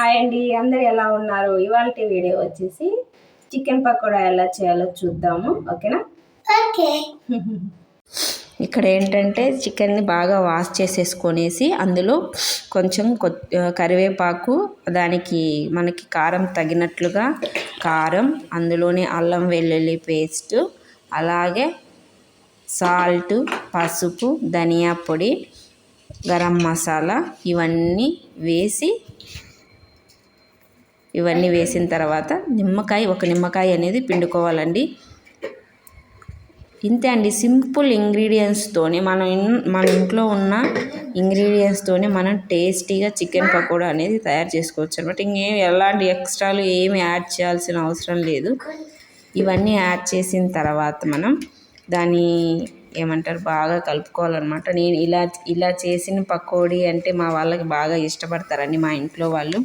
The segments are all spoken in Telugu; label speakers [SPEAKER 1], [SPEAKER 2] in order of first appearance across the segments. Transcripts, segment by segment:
[SPEAKER 1] హాయ్ అండి, అందరు ఎలా ఉన్నారు? ఇవాళ వీడియో వచ్చేసి చికెన్ పకోడా ఎలా చేయాలో చూద్దాము. ఓకేనా? ఓకే.
[SPEAKER 2] ఇక్కడ ఏంటంటే చికెన్ని బాగా వాష్ చేసేసుకొనేసి అందులో కొంచెం కరివేపాకు, దానికి మనకి కారం తగినట్లుగా కారం, అందులోనే అల్లం వెల్లుల్లి పేస్ట్, అలాగే సాల్ట్, పసుపు, ధనియా పొడి, గరం మసాలా ఇవన్నీ వేసిన తర్వాత ఒక నిమ్మకాయ అనేది పిండుకోవాలండి. ఇంతే అండి, సింపుల్ ఇంగ్రీడియంట్స్తోనే మన ఇంట్లో ఉన్న ఇంగ్రీడియంట్స్తోనే మనం టేస్టీగా చికెన్ పకోడా అనేది తయారు చేసుకోవచ్చు అనమాట. ఎలాంటి ఎక్స్ట్రాలు ఏమి యాడ్ చేయాల్సిన అవసరం లేదు. ఇవన్నీ యాడ్ చేసిన తర్వాత మనం దాన్ని బాగా కలుపుకోవాలన్నమాట. నేను ఇలా చేసిన పకోడీ అంటే మా వాళ్ళకి బాగా ఇష్టపడతారండి, మా ఇంట్లో వాళ్ళు.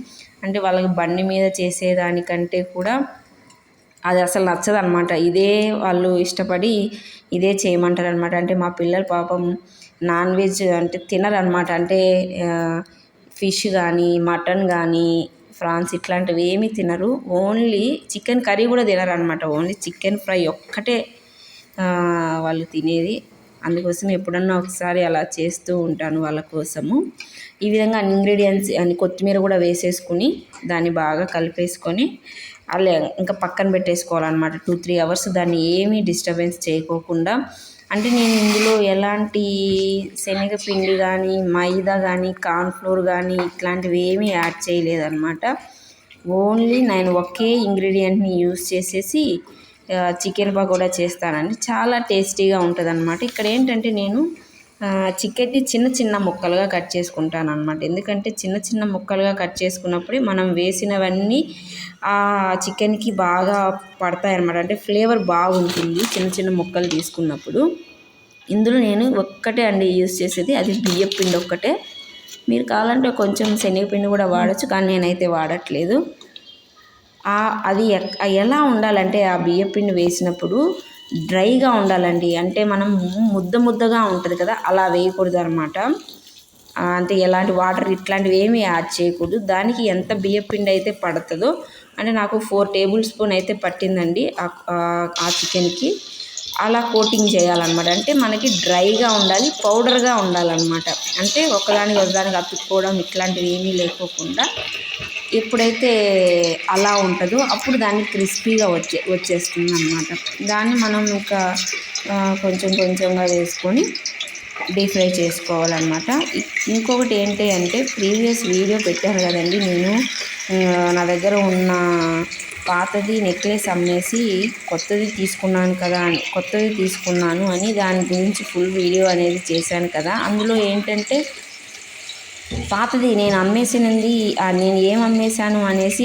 [SPEAKER 2] అంటే వాళ్ళకి బండి మీద చేసేదానికంటే కూడా అది అసలు నచ్చదన్నమాట. ఇదే వాళ్ళు ఇష్టపడి ఇదే చేయమంటారు అనమాట. అంటే మా పిల్లలు పాపం నాన్ వెజ్ అంటే తినరనమాట. అంటే ఫిష్ కానీ, మటన్ కానీ, ఫ్రాన్స్ ఇట్లాంటివి ఏమీ తినరు. ఓన్లీ చికెన్ కర్రీ కూడా తినరు అనమాట. ఓన్లీ చికెన్ ఫ్రై ఒక్కటే వాళ్ళు తినేది. అందుకోసం ఎప్పుడన్నా ఒకసారి అలా చేస్తూ ఉంటాను వాళ్ళ కోసము. ఈ విధంగా అన్ని ఇంగ్రీడియంట్స్ కొత్తిమీర కూడా వేసేసుకుని దాన్ని బాగా కలిపేసుకొని అలా ఇంకా పక్కన పెట్టేసుకోవాలన్నమాట. 2-3 అవర్స్ దాన్ని ఏమీ డిస్టర్బెన్స్ చేయకోకుండా. అంటే నేను ఇందులో ఎలాంటి శనగపిండి కానీ, మైదా కానీ, కార్న్ఫ్లోర్ కానీ ఇట్లాంటివి ఏమీ యాడ్ చేయలేదన్నమాట. ఓన్లీ నేను ఒకే ఇంగ్రీడియంట్ని యూస్ చేసేసి చికెన్ పకోడా చేస్తానండి. చాలా టేస్టీగా ఉంటుంది అనమాట. ఇక్కడ ఏంటంటే నేను చికెన్ని చిన్న చిన్న ముక్కలుగా కట్ చేసుకుంటాను అనమాట. ఎందుకంటే చిన్న చిన్న ముక్కలుగా కట్ చేసుకున్నప్పుడే మనం వేసినవన్నీ ఆ చికెన్కి బాగా పడతాయి అనమాట. అంటే ఫ్లేవర్ బాగుంటుంది చిన్న చిన్న ముక్కలు తీసుకున్నప్పుడు. ఇందులో నేను ఒక్కటే అండి యూస్ చేసేది, అది బియ్యం పిండి ఒక్కటే. మీరు కావాలంటే కొంచెం శనగపిండి కూడా వాడచ్చు, కానీ నేనైతే వాడట్లేదు. అది ఎలా ఉండాలంటే ఆ బియ్యపిండి వేసినప్పుడు డ్రైగా ఉండాలండి. అంటే మనం ముద్దగా ఉంటుంది కదా, అలా వేయకూడదు అనమాట. అంటే ఎలాంటి వాటర్ ఇట్లాంటివి ఏమీ యాడ్ చేయకూడదు. దానికి ఎంత బియ్యపిండి అయితే పడుతుందో, అంటే నాకు 4 టేబుల్ స్పూన్ అయితే పట్టిందండి ఆ చికెన్కి. అలా కోటింగ్ చేయాలన్నమాట. అంటే మనకి డ్రైగా ఉండాలి, పౌడర్గా ఉండాలన్నమాట. అంటే ఒకదానికి అతుక్కోవడం ఇట్లాంటివి ఏమీ లేకోకుండా ఎప్పుడైతే అలా ఉంటుందో అప్పుడు దాన్ని క్రిస్పీగా వచ్చేస్తుంది అన్నమాట. దాన్ని మనం ఇంకా కొంచెంగా వేసుకొని డీప్ ఫ్రై చేసుకోవాలన్నమాట. ఇంకొకటి ఏంటి అంటే ప్రీవియస్ వీడియో పెట్టాను కదండి నేను, నా దగ్గర ఉన్న పాతది నెక్లెస్ అమ్మేసి కొత్తది తీసుకున్నాను అని దాని గురించి ఫుల్ వీడియో అనేది చేశాను కదా. అందులో ఏంటంటే పాతది నేను అమ్మేసినది, నేను ఏం అమ్మేశాను అనేసి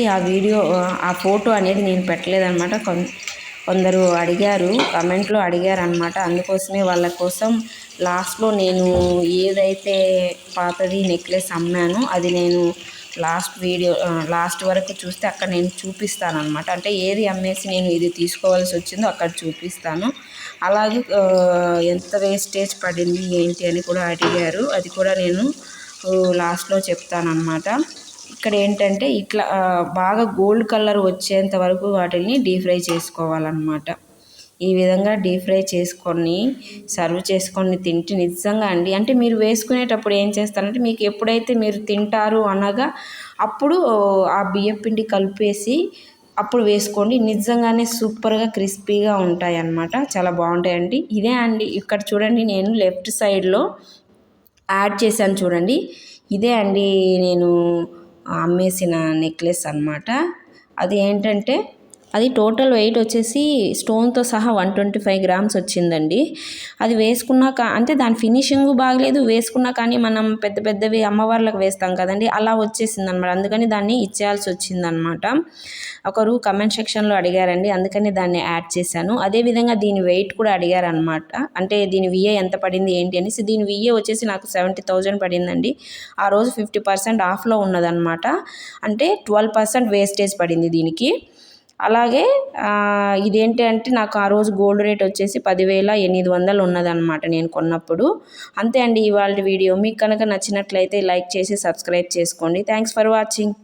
[SPEAKER 2] ఆ ఫోటో అనేది నేను పెట్టలేదన్నమాట. కొందరు అడిగారు, కమెంట్లో అడిగారనమాట. అందుకోసమే వాళ్ళ కోసం లాస్ట్లో నేను ఏదైతే పాతది నెక్లెస్ అమ్మానో అది నేను లాస్ట్ వరకు చూస్తే అక్కడ నేను చూపిస్తాను అనమాట. అంటే ఏది అమ్మేసి నేను ఇది తీసుకోవాల్సి వచ్చిందో అక్కడ చూపిస్తాను. అలాగే ఎంత వేస్టేజ్ పడింది ఏంటి అని కూడా అడిగారు, అది కూడా నేను లాస్ట్లో చెప్తానమాట. ఇక్కడ ఏంటంటే ఇట్లా బాగా గోల్డ్ కలర్ వచ్చేంత వరకు వాటిని డీప్ ఫ్రై చేసుకోవాలన్నమాట. ఈ విధంగా డీప్ ఫ్రై చేసుకొని సర్వ్ చేసుకొని తింటే నిజంగా అండి, అంటే మీరు వేసుకునేటప్పుడు ఏం చేస్తారంటే మీకు ఎప్పుడైతే మీరు తింటారు అనగా అప్పుడు ఆ బియ్యం పిండి కలిపేసి అప్పుడు వేసుకోండి. నిజంగానే సూపర్గా క్రిస్పీగా ఉంటాయి అన్నమాట. చాలా బాగుంటాయండి. ఇదే అండి, ఇక్కడ చూడండి నేను లెఫ్ట్ సైడ్లో యాడ్ చేశాను చూడండి. ఇదే అండి నేను అమ్మేసిన నెక్లెస్ అన్నమాట. అది ఏంటంటే అది టోటల్ వెయిట్ వచ్చేసి స్టోన్తో సహా 125 గ్రామ్స్ వచ్చిందండి. అది వేసుకున్నాక అంటే దాని ఫినిషింగ్ బాగలేదు, వేసుకున్నా కానీ మనం పెద్దవి అమ్మవార్లకు వేస్తాం కదండి, అలా వచ్చేసింది అనమాట. అందుకని దాన్ని ఇచ్చేయాల్సి వచ్చిందనమాట. ఒకరు కమెంట్ సెక్షన్లో అడిగారండి, అందుకని దాన్ని యాడ్ చేశాను. అదేవిధంగా దీని వెయిట్ కూడా అడిగారనమాట. అంటే దీని విఏ ఎంత పడింది ఏంటి అనేసి. దీని విఏ వచ్చేసి నాకు 70,000 పడిందండి. ఆ రోజు 50% ఆఫ్లో ఉన్నదనమాట. అంటే 12% వేస్టేజ్ పడింది దీనికి. అలాగే ఇదేంటి అంటే నాకు ఆ రోజు గోల్డ్ రేట్ వచ్చేసి 10,800 ఉన్నదన్నమాట నేను కొన్నప్పుడు. అంతే అండి ఇవాళ వీడియో. మీకు కనుక నచ్చినట్లయితే లైక్ చేసి సబ్స్క్రైబ్ చేసుకోండి. Thanks for watching.